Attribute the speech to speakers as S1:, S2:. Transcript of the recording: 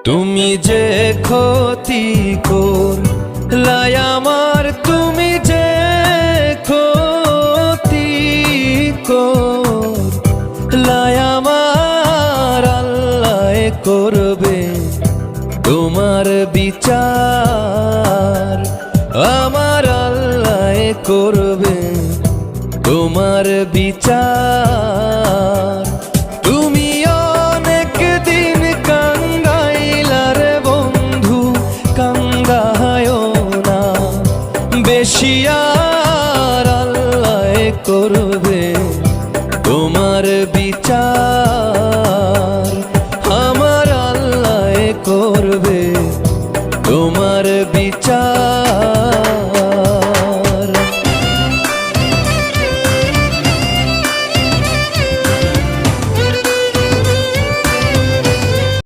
S1: তুমি যে ক্ষতি করলাই আমার, তুমি যে ক্ষতি করলাই আমার, আল্লাহ করবে তোমার বিচার। আমার আল্লাহ করবে তোমার বিচার। তুমি অনেক দিন কাঙ্গাইলার বন্ধু, কাঙ্গায়ও না বেশি আর, আল্লাহ করবে তোমার বিচার। আমার আল্লাহ করবে তোমার বিচার।